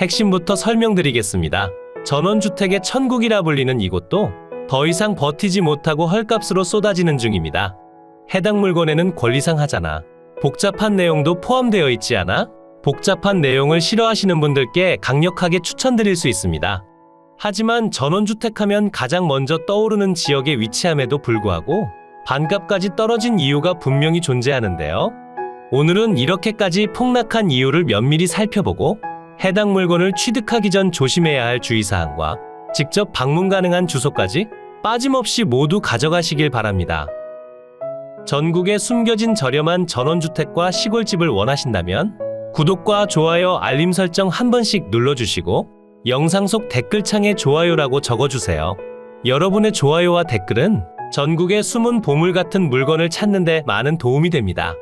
핵심부터 설명드리겠습니다. 전원주택의 천국이라 불리는 이곳도 더 이상 버티지 못하고 헐값으로 쏟아지는 중입니다. 해당 물건에는 권리상하자나 복잡한 내용도 포함되어 있지 않아 복잡한 내용을 싫어하시는 분들께 강력하게 추천드릴 수 있습니다. 하지만 전원주택하면 가장 먼저 떠오르는 지역에 위치함에도 불구하고 반값까지 떨어진 이유가 분명히 존재하는데요. 오늘은 이렇게까지 폭락한 이유를 면밀히 살펴보고 해당 물건을 취득하기 전 조심해야 할 주의사항과 직접 방문 가능한 주소까지 빠짐없이 모두 가져가시길 바랍니다. 전국에 숨겨진 저렴한 전원주택과 시골집을 원하신다면 구독과 좋아요, 알림 설정 한 번씩 눌러주시고 영상 속 댓글창에 좋아요라고 적어주세요. 여러분의 좋아요와 댓글은 전국의 숨은 보물 같은 물건을 찾는 데 많은 도움이 됩니다.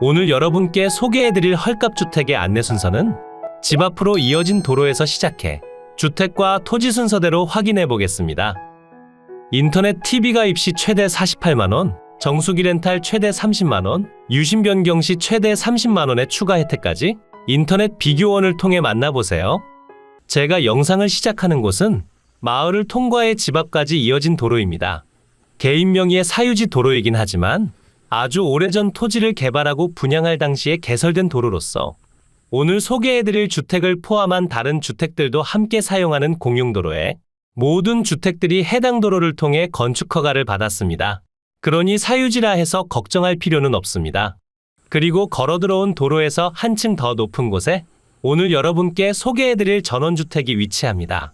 오늘 여러분께 소개해드릴 헐값주택의 안내 순서는 집 앞으로 이어진 도로에서 시작해 주택과 토지 순서대로 확인해 보겠습니다. 인터넷 TV 가입 시 최대 48만원, 정수기 렌탈 최대 30만원, 유심 변경 시 최대 30만원의 추가 혜택까지 인터넷 비교원을 통해 만나보세요. 제가 영상을 시작하는 곳은 마을을 통과해 집 앞까지 이어진 도로입니다. 개인 명의의 사유지 도로이긴 하지만 아주 오래전 토지를 개발하고 분양할 당시에 개설된 도로로서 오늘 소개해드릴 주택을 포함한 다른 주택들도 함께 사용하는 공용도로에 모든 주택들이 해당 도로를 통해 건축허가를 받았습니다. 그러니 사유지라 해서 걱정할 필요는 없습니다. 그리고 걸어 들어온 도로에서 한층 더 높은 곳에 오늘 여러분께 소개해드릴 전원주택이 위치합니다.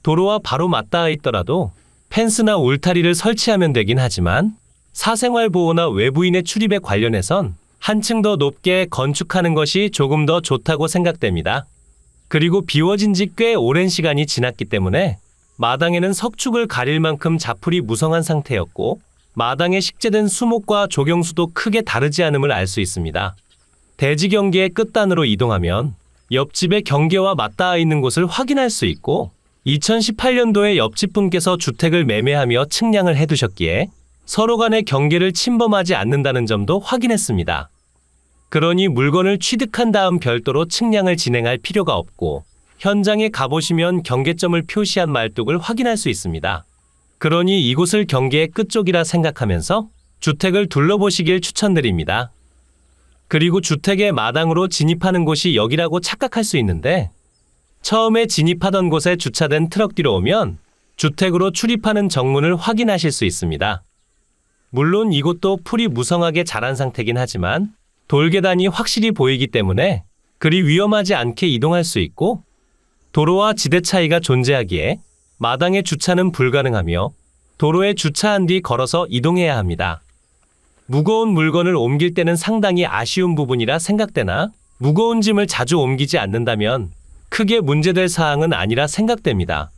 도로와 바로 맞닿아 있더라도 펜스나 울타리를 설치하면 되긴 하지만 사생활 보호나 외부인의 출입에 관련해선 한층 더 높게 건축하는 것이 조금 더 좋다고 생각됩니다. 그리고 비워진 지 꽤 오랜 시간이 지났기 때문에 마당에는 석축을 가릴 만큼 자풀이 무성한 상태였고 마당에 식재된 수목과 조경수도 크게 다르지 않음을 알 수 있습니다. 대지 경계의 끝단으로 이동하면 옆집의 경계와 맞닿아 있는 곳을 확인할 수 있고 2018년도에 옆집 분께서 주택을 매매하며 측량을 해두셨기에 서로 간의 경계를 침범하지 않는다는 점도 확인했습니다. 그러니 물건을 취득한 다음 별도로 측량을 진행할 필요가 없고 현장에 가보시면 경계점을 표시한 말뚝을 확인할 수 있습니다. 그러니 이곳을 경계의 끝쪽이라 생각하면서 주택을 둘러보시길 추천드립니다. 그리고 주택의 마당으로 진입하는 곳이 여기라고 착각할 수 있는데 처음에 진입하던 곳에 주차된 트럭 뒤로 오면 주택으로 출입하는 정문을 확인하실 수 있습니다. 물론 이곳도 풀이 무성하게 자란 상태긴 하지만 돌계단이 확실히 보이기 때문에 그리 위험하지 않게 이동할 수 있고 도로와 지대 차이가 존재하기에 마당에 주차는 불가능하며 도로에 주차한 뒤 걸어서 이동해야 합니다. 무거운 물건을 옮길 때는 상당히 아쉬운 부분이라 생각되나 무거운 짐을 자주 옮기지 않는다면 크게 문제될 사항은 아니라 생각됩니다.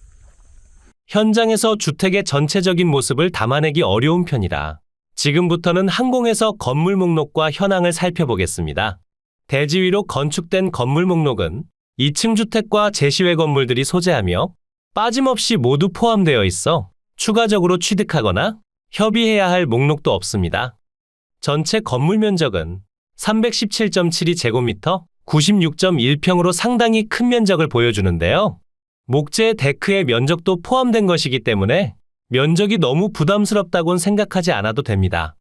현장에서 주택의 전체적인 모습을 담아내기 어려운 편이라 지금부터는 항공에서 건물 목록과 현황을 살펴보겠습니다. 대지 위로 건축된 건물 목록은 2층 주택과 제시외 건물들이 소재하며 빠짐없이 모두 포함되어 있어 추가적으로 취득하거나 협의해야 할 목록도 없습니다. 전체 건물 면적은 317.72제곱미터, 96.1평으로 상당히 큰 면적을 보여주는데요. 목재 데크의 면적도 포함된 것이기 때문에 면적이 너무 부담스럽다곤 생각하지 않아도 됩니다.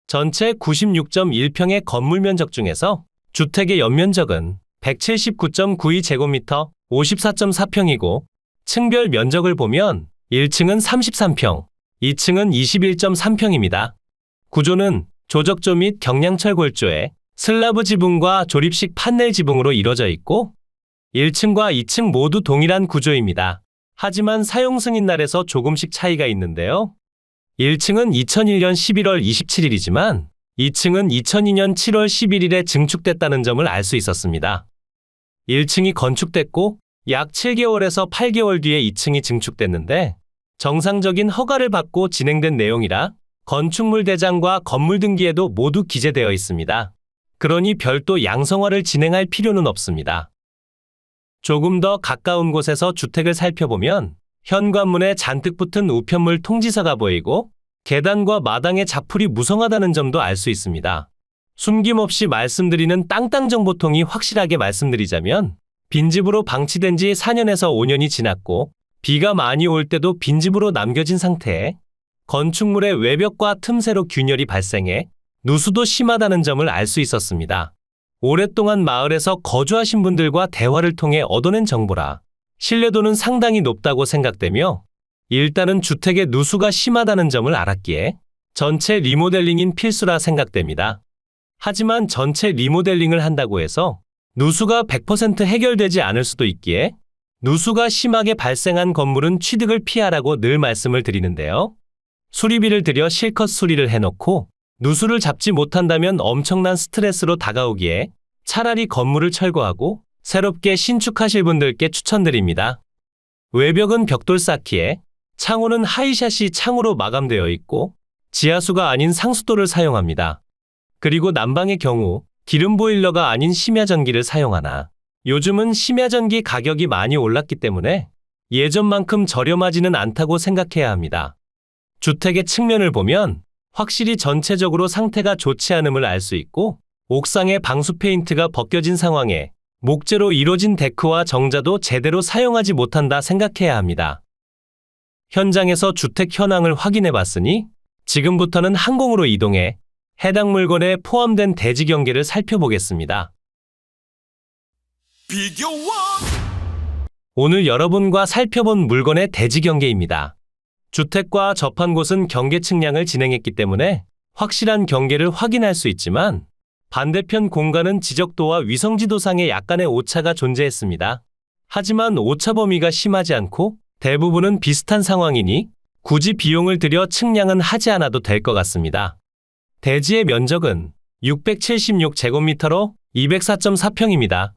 전체 96.1평의 건물 면적 중에서 주택의 연면적은 179.92제곱미터, 54.4평이고 층별 면적을 보면 1층은 33평, 2층은 21.3평입니다. 구조는 조적조 및 경량철 골조에 슬라브 지붕과 조립식 판넬 지붕으로 이루어져 있고 1층과 2층 모두 동일한 구조입니다. 하지만 사용 승인날에서 조금씩 차이가 있는데요. 1층은 2001년 11월 27일이지만 2층은 2002년 7월 11일에 증축됐다는 점을 알 수 있었습니다. 1층이 건축됐고 약 7개월에서 8개월 뒤에 2층이 증축됐는데 정상적인 허가를 받고 진행된 내용이라 건축물 대장과 건물 등기에도 모두 기재되어 있습니다. 그러니 별도 양성화를 진행할 필요는 없습니다. 조금 더 가까운 곳에서 주택을 살펴보면 현관문에 잔뜩 붙은 우편물 통지서가 보이고 계단과 마당의 자풀이 무성하다는 점도 알 수 있습니다. 숨김없이 말씀드리는 땅땅 정보통이 확실하게 말씀드리자면 빈집으로 방치된 지 4년에서 5년이 지났고 비가 많이 올 때도 빈집으로 남겨진 상태에 건축물의 외벽과 틈새로 균열이 발생해 누수도 심하다는 점을 알 수 있었습니다. 오랫동안 마을에서 거주하신 분들과 대화를 통해 얻어낸 정보라 신뢰도는 상당히 높다고 생각되며 일단은 주택의 누수가 심하다는 점을 알았기에 전체 리모델링인 필수라 생각됩니다. 하지만 전체 리모델링을 한다고 해서 누수가 100% 해결되지 않을 수도 있기에 누수가 심하게 발생한 건물은 취득을 피하라고 늘 말씀을 드리는데요. 수리비를 들여 실컷 수리를 해놓고 누수를 잡지 못한다면 엄청난 스트레스로 다가오기에 차라리 건물을 철거하고 새롭게 신축하실 분들께 추천드립니다. 외벽은 벽돌 쌓기에 창호는 하이샷이 창으로 마감되어 있고 지하수가 아닌 상수도를 사용합니다. 그리고 난방의 경우 기름 보일러가 아닌 심야전기를 사용하나 요즘은 심야전기 가격이 많이 올랐기 때문에 예전만큼 저렴하지는 않다고 생각해야 합니다. 주택의 측면을 보면 확실히 전체적으로 상태가 좋지 않음을 알 수 있고 옥상에 방수 페인트가 벗겨진 상황에 목재로 이루어진 데크와 정자도 제대로 사용하지 못한다 생각해야 합니다. 현장에서 주택 현황을 확인해 봤으니 지금부터는 항공으로 이동해 해당 물건에 포함된 대지 경계를 살펴보겠습니다. 오늘 여러분과 살펴본 물건의 대지 경계입니다. 주택과 접한 곳은 경계 측량을 진행했기 때문에 확실한 경계를 확인할 수 있지만 반대편 공간은 지적도와 위성지도상에 약간의 오차가 존재했습니다. 하지만 오차 범위가 심하지 않고 대부분은 비슷한 상황이니 굳이 비용을 들여 측량은 하지 않아도 될 것 같습니다. 대지의 면적은 676제곱미터로 204.4평입니다.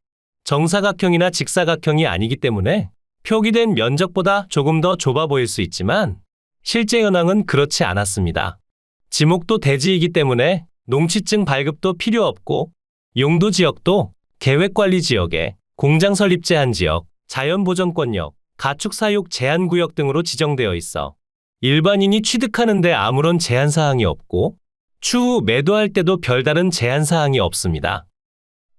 정사각형이나 직사각형이 아니기 때문에 표기된 면적보다 조금 더 좁아 보일 수 있지만 실제 현황은 그렇지 않았습니다. 지목도 대지이기 때문에 농취증 발급도 필요 없고 용도 지역도 계획관리지역에 공장 설립 제한 지역, 자연보전권역, 가축 사육 제한 구역 등으로 지정되어 있어 일반인이 취득하는데 아무런 제한 사항이 없고 추후 매도할 때도 별다른 제한 사항이 없습니다.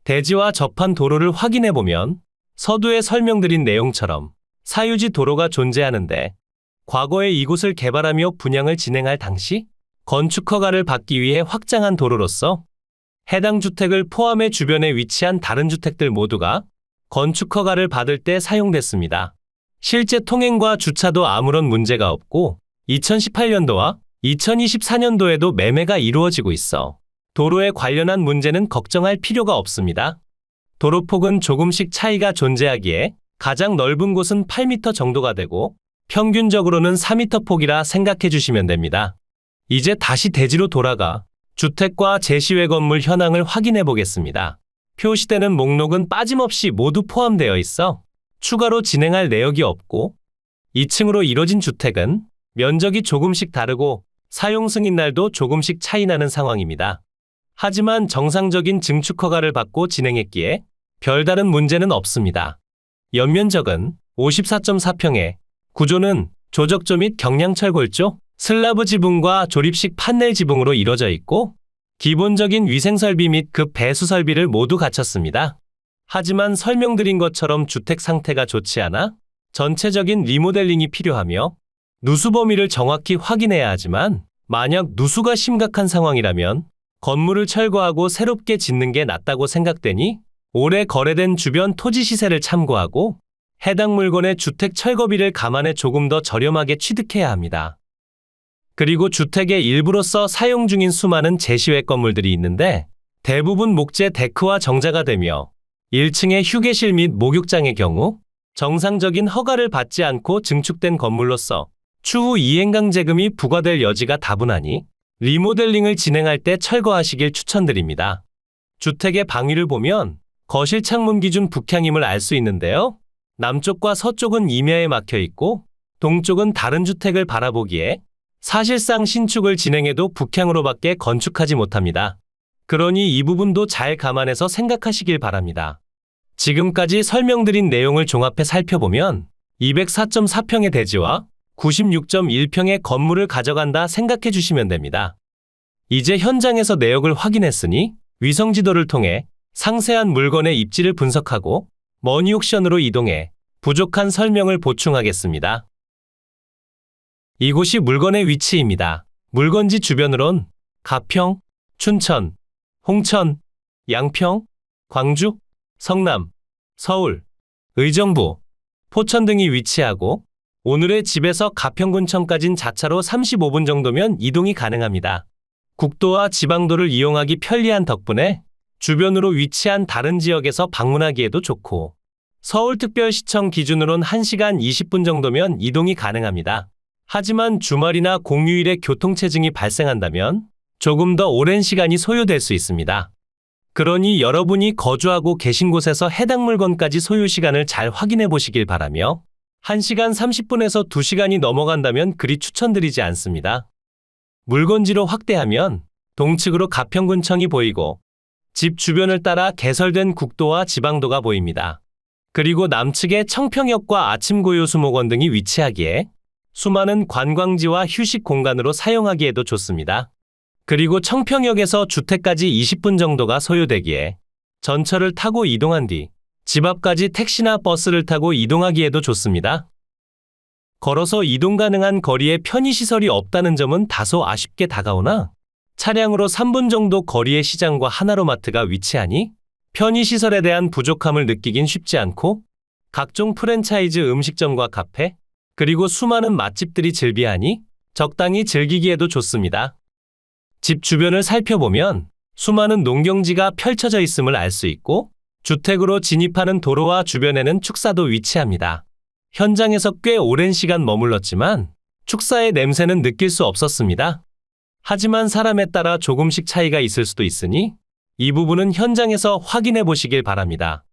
대지와 접한 도로를 확인해 보면 서두에 설명드린 내용처럼 사유지 도로가 존재하는데 과거에 이곳을 개발하며 분양을 진행할 당시 건축 허가를 받기 위해 확장한 도로로서 해당 주택을 포함해 주변에 위치한 다른 주택들 모두가 건축 허가를 받을 때 사용됐습니다. 실제 통행과 주차도 아무런 문제가 없고 2018년도와 2024년도에도 매매가 이루어지고 있어 도로에 관련한 문제는 걱정할 필요가 없습니다. 도로폭은 조금씩 차이가 존재하기에 가장 넓은 곳은 8m 정도가 되고 평균적으로는 4m 폭이라 생각해 주시면 됩니다. 이제 다시 대지로 돌아가 주택과 제시외 건물 현황을 확인해 보겠습니다. 표시되는 목록은 빠짐없이 모두 포함되어 있어 추가로 진행할 내역이 없고 2층으로 이뤄진 주택은 면적이 조금씩 다르고 사용 승인날도 조금씩 차이 나는 상황입니다. 하지만 정상적인 증축 허가를 받고 진행했기에 별다른 문제는 없습니다. 연면적은 54.4평에 구조는 조적조 및 경량철 골조, 슬라브 지붕과 조립식 판넬 지붕으로 이루어져 있고 기본적인 위생설비 및 급 배수 설비를 모두 갖췄습니다. 하지만 설명드린 것처럼 주택 상태가 좋지 않아 전체적인 리모델링이 필요하며 누수 범위를 정확히 확인해야 하지만 만약 누수가 심각한 상황이라면 건물을 철거하고 새롭게 짓는 게 낫다고 생각되니 올해 거래된 주변 토지 시세를 참고하고 해당 물건의 주택 철거비를 감안해 조금 더 저렴하게 취득해야 합니다. 그리고 주택의 일부로서 사용 중인 수많은 제시외 건물들이 있는데 대부분 목재 데크와 정자가 되며 1층의 휴게실 및 목욕장의 경우 정상적인 허가를 받지 않고 증축된 건물로서 추후 이행강제금이 부과될 여지가 다분하니 리모델링을 진행할 때 철거하시길 추천드립니다. 주택의 방위를 보면 거실 창문 기준 북향임을 알 수 있는데요. 남쪽과 서쪽은 임야에 막혀 있고 동쪽은 다른 주택을 바라보기에 사실상 신축을 진행해도 북향으로밖에 건축하지 못합니다. 그러니 이 부분도 잘 감안해서 생각하시길 바랍니다. 지금까지 설명드린 내용을 종합해 살펴보면 204.4평의 대지와 96.1평의 건물을 가져간다 생각해 주시면 됩니다. 이제 현장에서 내역을 확인했으니 위성지도를 통해 상세한 물건의 입지를 분석하고 머니옥션으로 이동해 부족한 설명을 보충하겠습니다. 이곳이 물건의 위치입니다. 물건지 주변으론 가평, 춘천, 홍천, 양평, 광주, 성남, 서울, 의정부, 포천 등이 위치하고 오늘의 집에서 가평군청까진 자차로 35분 정도면 이동이 가능합니다. 국도와 지방도를 이용하기 편리한 덕분에 주변으로 위치한 다른 지역에서 방문하기에도 좋고 서울특별시청 기준으론 1시간 20분 정도면 이동이 가능합니다. 하지만 주말이나 공휴일에 교통체증이 발생한다면 조금 더 오랜 시간이 소요될 수 있습니다. 그러니 여러분이 거주하고 계신 곳에서 해당 물건까지 소요 시간을 잘 확인해 보시길 바라며 1시간 30분에서 2시간이 넘어간다면 그리 추천드리지 않습니다. 물건지로 확대하면 동측으로 가평군청이 보이고 집 주변을 따라 개설된 국도와 지방도가 보입니다. 그리고 남측에 청평역과 아침고요수목원 등이 위치하기에 수많은 관광지와 휴식 공간으로 사용하기에도 좋습니다. 그리고 청평역에서 주택까지 20분 정도가 소요되기에 전철을 타고 이동한 뒤 집 앞까지 택시나 버스를 타고 이동하기에도 좋습니다. 걸어서 이동 가능한 거리에 편의시설이 없다는 점은 다소 아쉽게 다가오나 차량으로 3분 정도 거리의 시장과 하나로마트가 위치하니 편의시설에 대한 부족함을 느끼긴 쉽지 않고 각종 프랜차이즈 음식점과 카페, 그리고 수많은 맛집들이 즐비하니 적당히 즐기기에도 좋습니다. 집 주변을 살펴보면 수많은 농경지가 펼쳐져 있음을 알 수 있고 주택으로 진입하는 도로와 주변에는 축사도 위치합니다. 현장에서 꽤 오랜 시간 머물렀지만 축사의 냄새는 느낄 수 없었습니다. 하지만 사람에 따라 조금씩 차이가 있을 수도 있으니 이 부분은 현장에서 확인해 보시길 바랍니다.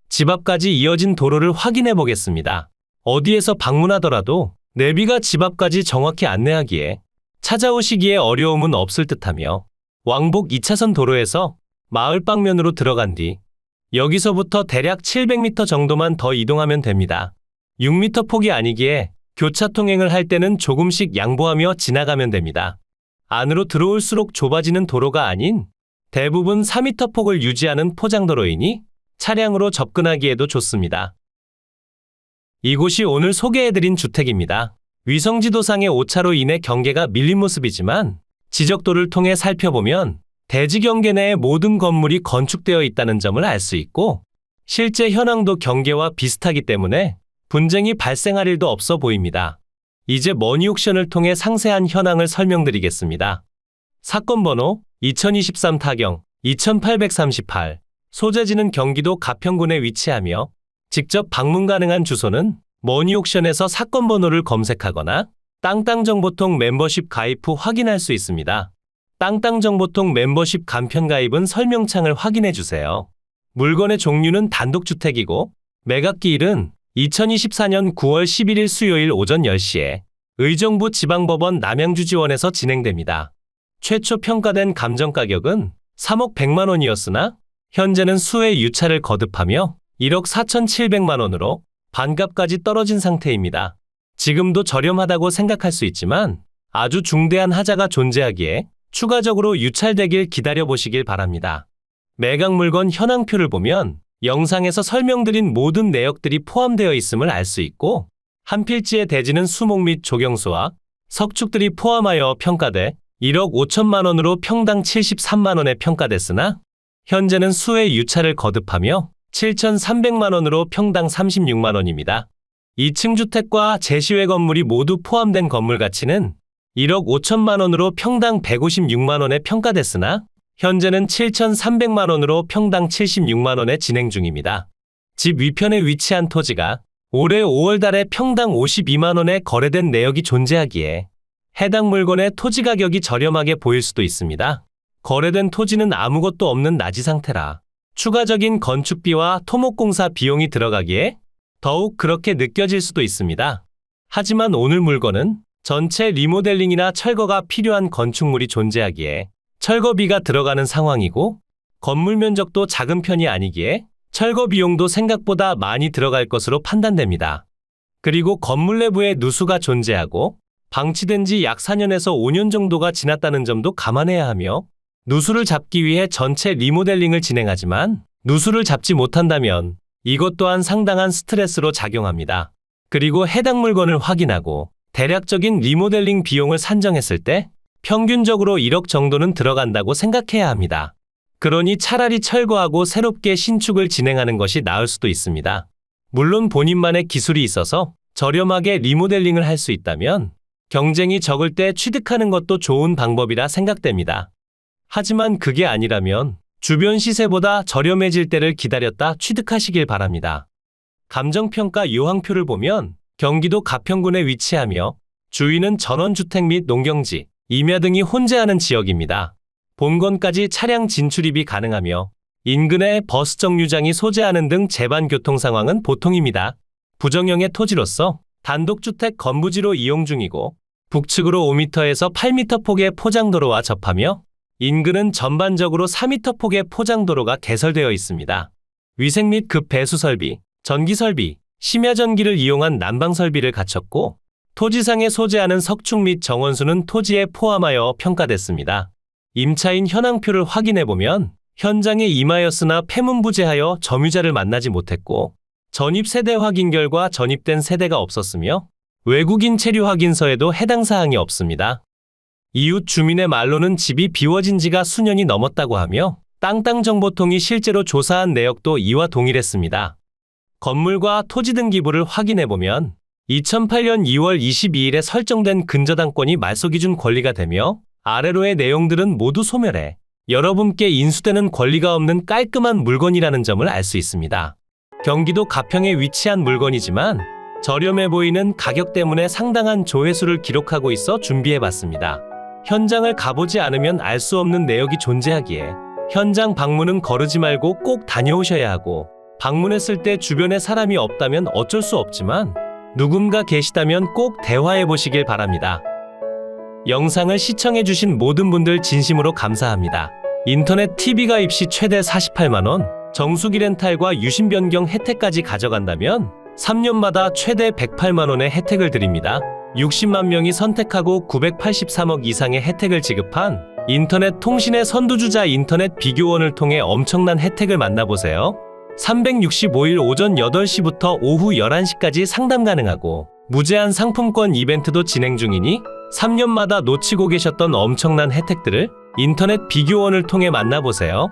집 앞까지 이어진 도로를 확인해 보겠습니다. 어디에서 방문하더라도 내비가 집 앞까지 정확히 안내하기에 찾아오시기에 어려움은 없을 듯하며 왕복 2차선 도로에서 마을 방면으로 들어간 뒤 여기서부터 대략 700m 정도만 더 이동하면 됩니다. 6m 폭이 아니기에 교차 통행을 할 때는 조금씩 양보하며 지나가면 됩니다. 안으로 들어올수록 좁아지는 도로가 아닌 대부분 4m 폭을 유지하는 포장도로이니 차량으로 접근하기에도 좋습니다. 이곳이 오늘 소개해드린 주택입니다. 위성지도상의 오차로 인해 경계가 밀린 모습이지만 지적도를 통해 살펴보면 대지 경계 내에 모든 건물이 건축되어 있다는 점을 알 수 있고 실제 현황도 경계와 비슷하기 때문에 분쟁이 발생할 일도 없어 보입니다. 이제 머니옥션을 통해 상세한 현황을 설명드리겠습니다. 사건 번호 2023 타경 2838, 소재지는 경기도 가평군에 위치하며 직접 방문 가능한 주소는 머니옥션에서 사건 번호를 검색하거나 땅땅정보통 멤버십 가입 후 확인할 수 있습니다. 땅땅정보통 멤버십 간편 가입은 설명창을 확인해 주세요. 물건의 종류는 단독주택이고 매각기일은 2024년 9월 11일 수요일 오전 10시에 의정부 지방법원 남양주지원에서 진행됩니다. 최초 평가된 감정가격은 3억 100만 원이었으나 현재는 수의 유차를 거듭하며 1억 4,700만 원으로 반값까지 떨어진 상태입니다. 지금도 저렴하다고 생각할 수 있지만 아주 중대한 하자가 존재하기에 추가적으로 유찰되길 기다려보시길 바랍니다. 매각 물건 현황표를 보면 영상에서 설명드린 모든 내역들이 포함되어 있음을 알 수 있고 한 필지의 대지는 수목 및 조경수와 석축들이 포함하여 평가돼 1억 5천만 원으로 평당 73만 원에 평가됐으나 현재는 수의 유차를 거듭하며 7,300만 원으로 평당 36만 원입니다. 2층 주택과 제시외 건물이 모두 포함된 건물 가치는 1억 5천만 원으로 평당 156만 원에 평가됐으나 현재는 7,300만 원으로 평당 76만 원에 진행 중입니다. 집 위편에 위치한 토지가 올해 5월 달에 평당 52만 원에 거래된 내역이 존재하기에 해당 물건의 토지 가격이 저렴하게 보일 수도 있습니다. 거래된 토지는 아무것도 없는 나지 상태라 추가적인 건축비와 토목공사 비용이 들어가기에 더욱 그렇게 느껴질 수도 있습니다. 하지만 오늘 물건은 전체 리모델링이나 철거가 필요한 건축물이 존재하기에 철거비가 들어가는 상황이고 건물 면적도 작은 편이 아니기에 철거 비용도 생각보다 많이 들어갈 것으로 판단됩니다. 그리고 건물 내부에 누수가 존재하고 방치된 지 약 4년에서 5년 정도가 지났다는 점도 감안해야 하며 누수를 잡기 위해 전체 리모델링을 진행하지만 누수를 잡지 못한다면 이것 또한 상당한 스트레스로 작용합니다. 그리고 해당 물건을 확인하고 대략적인 리모델링 비용을 산정했을 때 평균적으로 1억 정도는 들어간다고 생각해야 합니다. 그러니 차라리 철거하고 새롭게 신축을 진행하는 것이 나을 수도 있습니다. 물론 본인만의 기술이 있어서 저렴하게 리모델링을 할 수 있다면 경쟁이 적을 때 취득하는 것도 좋은 방법이라 생각됩니다. 하지만 그게 아니라면 주변 시세보다 저렴해질 때를 기다렸다 취득하시길 바랍니다. 감정평가 요항표를 보면 경기도 가평군에 위치하며 주위는 전원주택 및 농경지, 임야 등이 혼재하는 지역입니다. 본건까지 차량 진출입이 가능하며 인근에 버스 정류장이 소재하는 등 제반 교통 상황은 보통입니다. 부정형의 토지로서 단독주택 건부지로 이용 중이고 북측으로 5m에서 8m 폭의 포장도로와 접하며 인근은 전반적으로 4m 폭의 포장도로가 개설되어 있습니다. 위생 및 급 배수 설비, 전기 설비, 심야 전기를 이용한 난방 설비를 갖췄고 토지상에 소재하는 석축 및 정원수는 토지에 포함하여 평가됐습니다. 임차인 현황표를 확인해보면 현장에 임하였으나 폐문부재하여 점유자를 만나지 못했고 전입 세대 확인 결과 전입된 세대가 없었으며 외국인 체류 확인서에도 해당 사항이 없습니다. 이웃 주민의 말로는 집이 비워진 지가 수년이 넘었다고 하며 땅땅정보통이 실제로 조사한 내역도 이와 동일했습니다. 건물과 토지 등기부를 확인해보면 2008년 2월 22일에 설정된 근저당권이 말소기준 권리가 되며 아래로의 내용들은 모두 소멸해 여러분께 인수되는 권리가 없는 깔끔한 물건이라는 점을 알 수 있습니다. 경기도 가평에 위치한 물건이지만 저렴해 보이는 가격 때문에 상당한 조회수를 기록하고 있어 준비해봤습니다. 현장을 가보지 않으면 알 수 없는 내역이 존재하기에 현장 방문은 거르지 말고 꼭 다녀오셔야 하고 방문했을 때 주변에 사람이 없다면 어쩔 수 없지만 누군가 계시다면 꼭 대화해보시길 바랍니다. 영상을 시청해주신 모든 분들 진심으로 감사합니다. 인터넷 TV 가입 시 최대 48만원, 정수기 렌탈과 유심 변경 혜택까지 가져간다면 3년마다 최대 108만원의 혜택을 드립니다. 60만 명이 선택하고 983억 이상의 혜택을 지급한 인터넷 통신의 선두주자 인터넷 비교원을 통해 엄청난 혜택을 만나보세요. 365일 오전 8시부터 오후 11시까지 상담 가능하고 무제한 상품권 이벤트도 진행 중이니 3년마다 놓치고 계셨던 엄청난 혜택들을 인터넷 비교원을 통해 만나보세요.